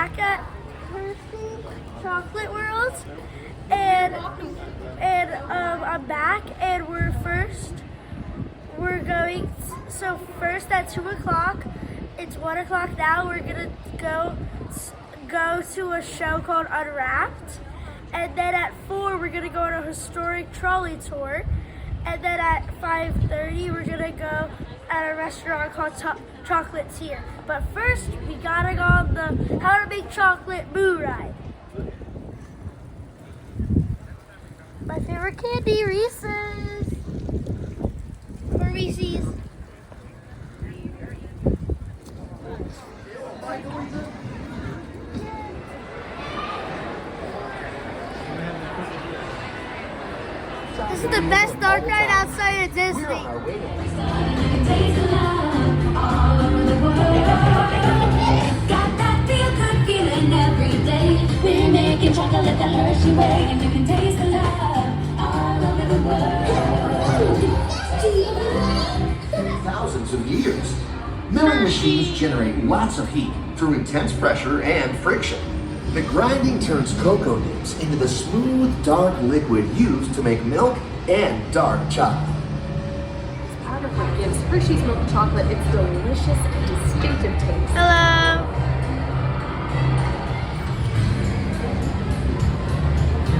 back at Hershey Chocolate World, and I'm back, and we're going. So first at 2 o'clock, it's 1 o'clock now. We're gonna go to a show called Unwrapped, and then at 4 we're gonna go on a historic trolley tour, and then at 5:30 we're gonna go at a restaurant called Chocolatier. But first, we gotta go on the How to Make Chocolate Boo Ride. My favorite candy, Reese's. Or Reese's. This is the best dark ride outside of Disney. We're making chocolate the Hershey way, and you can taste the love all over the world. Thousands of years. Milling machines generate lots of heat through intense pressure and friction. The grinding turns cocoa nibs into the smooth, dark liquid used to make milk and dark chocolate. Part of what gives Hershey's milk chocolate its delicious and distinctive taste. Hello.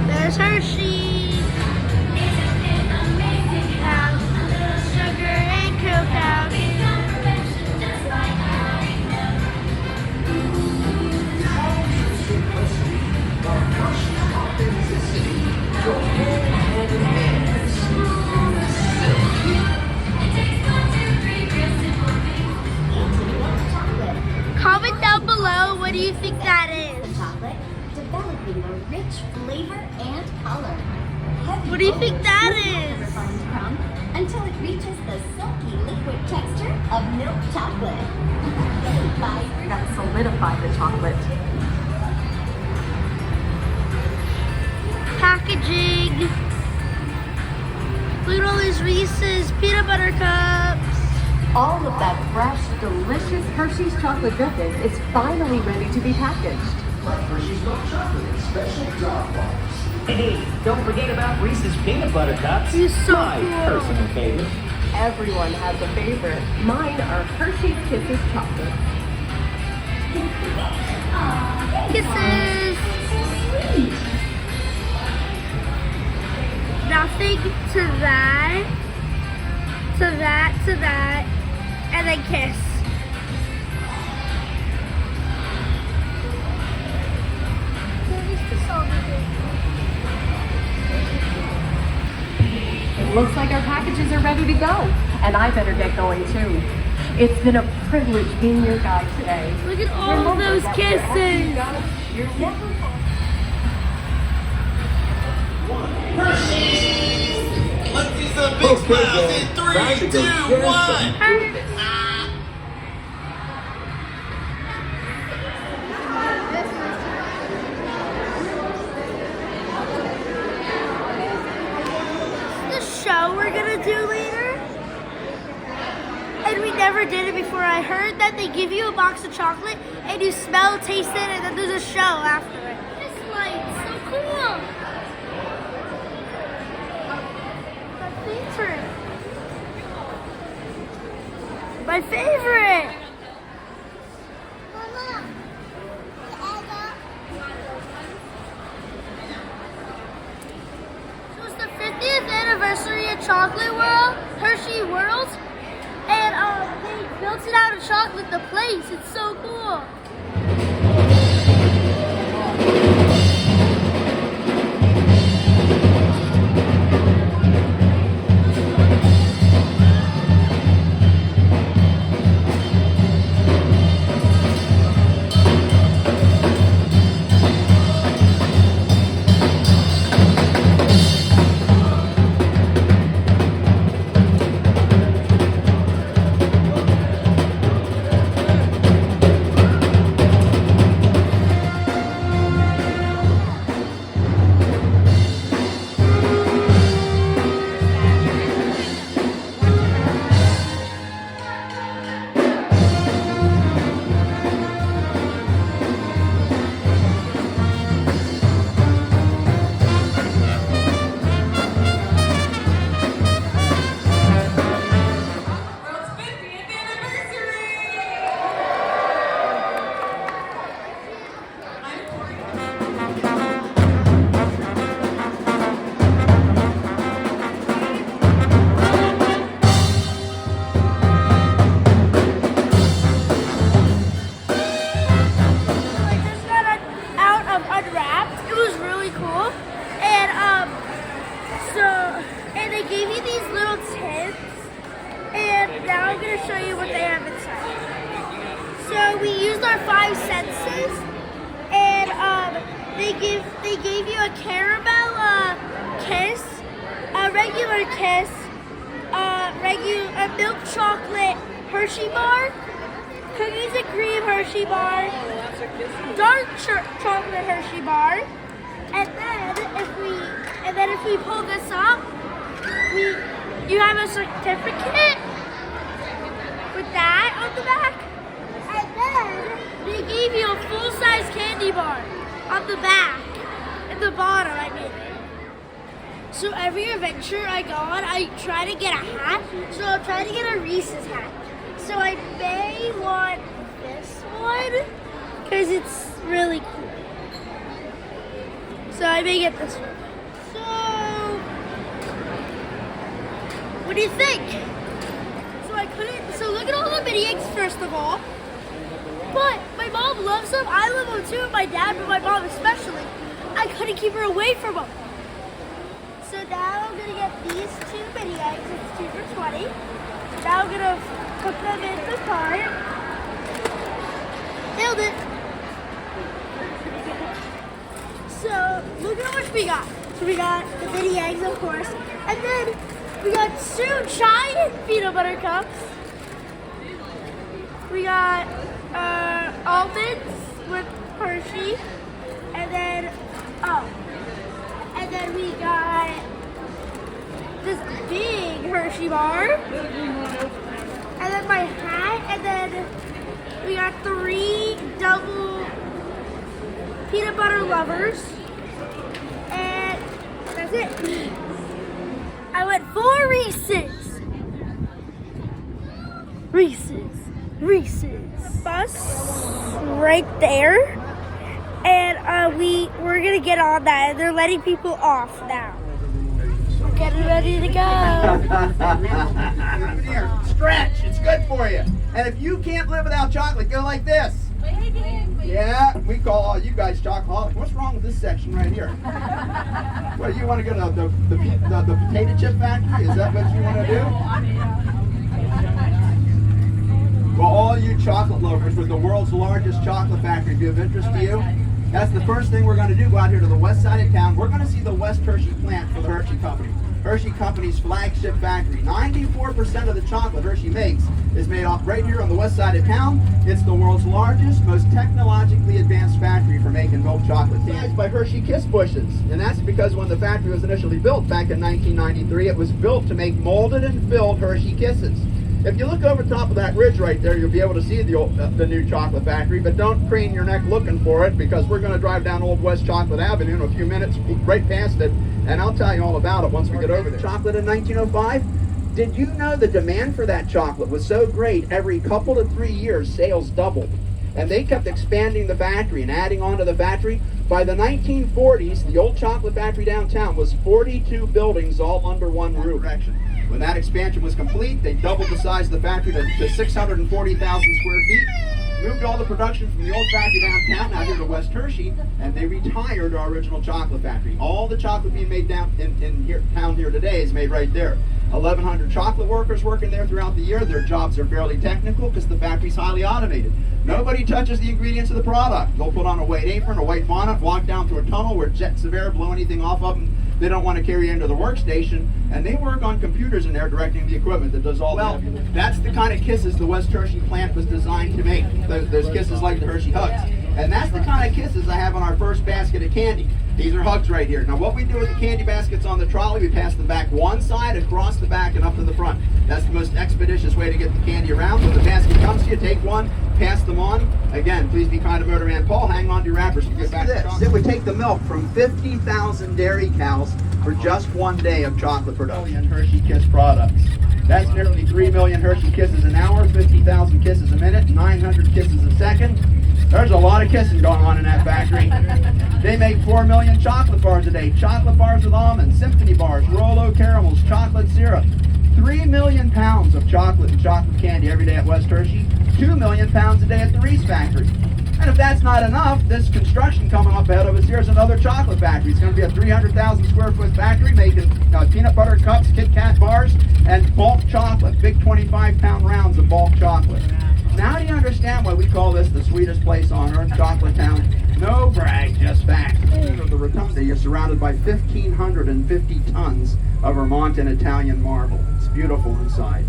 There's Hershey. Sugar and cocoa. Comment down below, what do you think that is? Chocolate, developing a rich flavor and color. What do you think that is? Refined crumb until it reaches the silky liquid texture of milk chocolate. That solidify the chocolate. Packaging. Look at all these Reese's peanut butter cups. All of that fresh, delicious Hershey's chocolate goodness is finally ready to be packaged. Like Hershey's milk chocolate in special jar bars. Hey, don't forget about Reese's peanut butter cups. He's so My cool. personal favorite. Everyone has a favorite. Mine are Hershey's Kisses chocolate. Kisses. Nothing to that, and then kiss. It looks like our packages are ready to go, and I better get going too. It's been a privilege being your guide today. Look at all of those kisses. You're never Let's see some big smiles in 3, 2, 1. The show we're gonna do later, and we never did it before. I heard that they give you a box of chocolate and you smell, taste it, and then there's a show after it. This light's so cool. My favorite. So it's the 50th anniversary of Chocolate World, Hershey World, and they built it out of chocolate, the place. It's so cool. now I'm going to show you what they have inside. So we used our 5 senses, and they gave you a caramel kiss, a regular kiss, a milk chocolate Hershey bar, cookies and cream Hershey bar, dark chocolate Hershey bar, and then if we pull this up, you have a certificate with that on the back, and then they gave you a full-size candy bar on the back, at the bottom, I mean. So every adventure I go on, I try to get a hat. So I'll try to get a Reese's hat. So I may want this one, because it's really cool. So I may get this one. What do you think? So look at all the mini eggs first of all. But my mom loves them. I love them too, my dad, but my mom especially. I couldn't keep her away from them. So now I'm gonna get these 2 mini eggs. It's 2 for $20. Now I'm gonna put them in the cart. Nailed it. So look at how much we got. So we got the mini eggs, of course, and then we got 2 giant peanut butter cups. We got almonds with Hershey, and then we got this big Hershey bar, and then my hat, and then we got 3 double peanut butter lovers, and that's it. I went 4 Reese's. Reese's. Bus right there, and we're gonna get on that, and they're letting people off now. We're getting ready to go. Here, stretch. It's good for you. And if you can't live without chocolate, go like this. Yeah, we call all you guys chocolaholics. What's wrong with this section right here? Well, you want to go to the potato chip factory? Is that what you want to do? Well, all you chocolate lovers, with the world's largest chocolate factory be of interest to you, that's the first thing we're going to do. Go out here to the west side of town. We're going to see the West Hershey plant for the Hershey Company. Hershey Company's flagship factory. 94% of the chocolate Hershey makes is made off right here on the west side of town. It's the world's largest, most technologically advanced factory for making milk chocolate candy. It's by Hershey Kiss Bushes, and that's because when the factory was initially built back in 1993, it was built to make molded and filled Hershey Kisses. If you look over top of that ridge right there, you'll be able to see the new chocolate factory, but don't crane your neck looking for it, because we're going to drive down Old West Chocolate Avenue in a few minutes, right past it, and I'll tell you all about it once we get over there. Chocolate in 1905? Did you know the demand for that chocolate was so great, every couple to 3 years, sales doubled. And they kept expanding the factory and adding on to the factory. By the 1940s, the old chocolate factory downtown was 42 buildings all under one roof. When that expansion was complete, they doubled the size of the factory to 640,000 square feet, moved all the production from the old factory downtown out here to West Hershey, and they retired our original chocolate factory. All the chocolate being made down in town here today is made right there. 1,100 chocolate workers working there throughout the year. Their jobs are fairly technical because the factory's highly automated. Nobody touches the ingredients of the product. They'll put on a white apron, a white bonnet, walk down through a tunnel where jets of air blow anything off of them they don't want to carry into the workstation, and they work on computers in there directing the equipment that does all that. That's the kind of kisses the West Hershey plant was designed to make. There's kisses like the Hershey Hugs. And that's the kind of kisses I have on our first basket of candy. These are hugs right here. Now what we do with the candy baskets on the trolley, we pass them back one side, across the back, and up to the front. That's the most expeditious way to get the candy around. When the basket comes to you, take one, pass them on. Again, please be kind to Motorman Paul. Hang on to your wrappers to get back to this. It would take the milk from 50,000 dairy cows for just one day of chocolate production. Hershey Kiss products. That's nearly 3 million Hershey kisses an hour, 50,000 kisses a minute, 900 kisses a second. There's a lot of kissing going on in that factory. They make 4 million chocolate bars a day. Chocolate bars with almonds, symphony bars, Rolo caramels, chocolate syrup. 3 million pounds of chocolate and chocolate candy every day at West Hershey. 2 million pounds a day at the Reese factory. And if that's not enough, this construction coming up ahead of us here is another chocolate factory. It's going to be a 300,000 square foot factory making peanut butter cups, Kit Kat bars, and bulk chocolate, big 25-pound rounds of bulk chocolate. Now do you understand why we call this the sweetest place on earth, Chocolate Town? No brag, just fact. The rotunda, you're surrounded by 1,550 tons of Vermont and Italian marble. It's beautiful inside.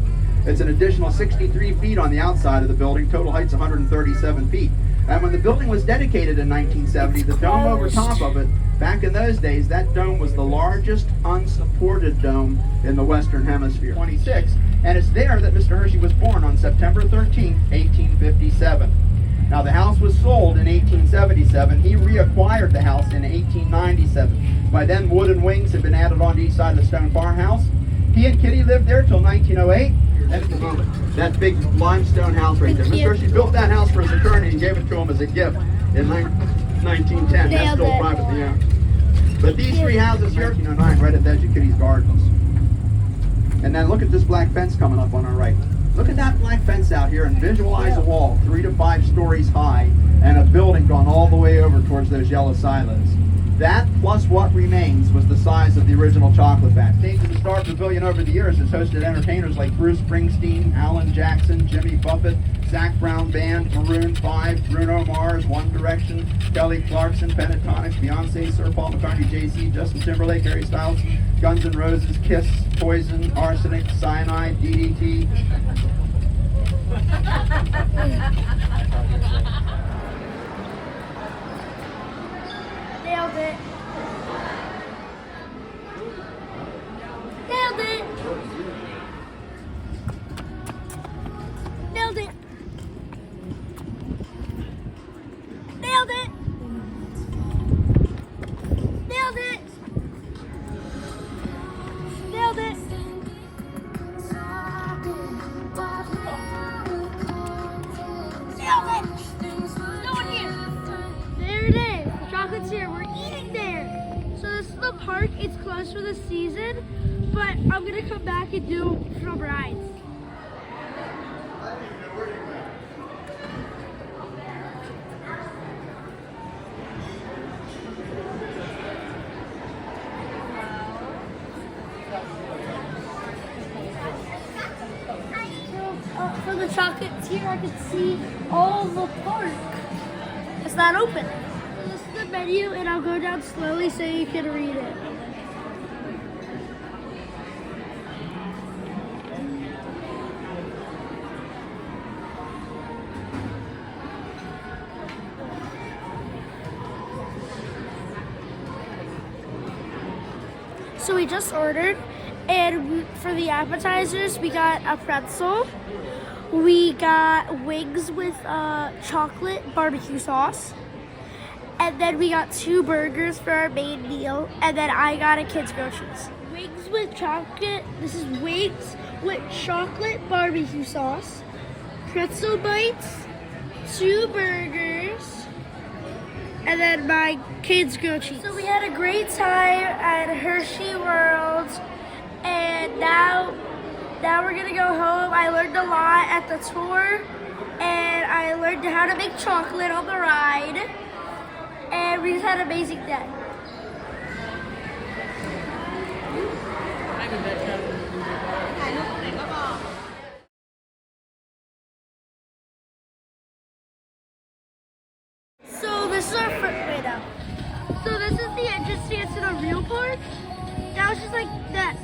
It's an additional 63 feet on the outside of the building. Total height's 137 feet. And when the building was dedicated in 1970, the dome over top of it, back in those days, that dome was the largest unsupported dome in the Western Hemisphere. 26, and it's there that Mr. Hershey was born on September 13, 1857. Now the house was sold in 1877. He reacquired the house in 1897. By then, wooden wings had been added on to each side of the stone farmhouse. He and Kitty lived there till 1908. And that big limestone house right there. Mr. Hershey built that house for his attorney and gave it to him as a gift in 1910. That's still privately owned. But these three houses here, 9 right at the edge of Kitty's gardens. And then look at this black fence coming up on our right. Look at that black fence out here and visualize a wall 3 to 5 stories high and a building gone all the way over towards those yellow silos. That, plus what remains, was the size of the original chocolate factory. Stage of the Star Pavilion over the years has hosted entertainers like Bruce Springsteen, Alan Jackson, Jimmy Buffett, Zac Brown Band, Maroon 5, Bruno Mars, One Direction, Kelly Clarkson, Pentatonics, Beyonce, Sir Paul McCartney, Jay-Z, Justin Timberlake, Harry Styles, Guns N' Roses, Kiss, Poison, Arsenic, Cyanide, DDT. Nailed it. Nailed it. Nailed it. Nailed it. Nailed it. Nailed it. Nailed it. No one here. There it is. The Chocolatier. We're eating there. So this is the park. It's closed for the season, but I'm gonna come back and do some rides. From the Chocolatier, I could see all the park. It's not open. So this is the menu, and I'll go down slowly so you can read it. So we just ordered, and for the appetizers, we got a pretzel. We got wings with chocolate barbecue sauce. And then we got 2 burgers for our main meal. And then I got a kid's groceries. Wings with chocolate. This is wings with chocolate barbecue sauce. Pretzel bites. 2 burgers. And then my kids' grilled cheese. So we had a great time at Hershey World. And now we're gonna go home. I learned a lot at the tour, and I learned how to make chocolate on the ride, and we just had an amazing day. So this is our wait up. So this is the entrance to get to the real park. That was just like that.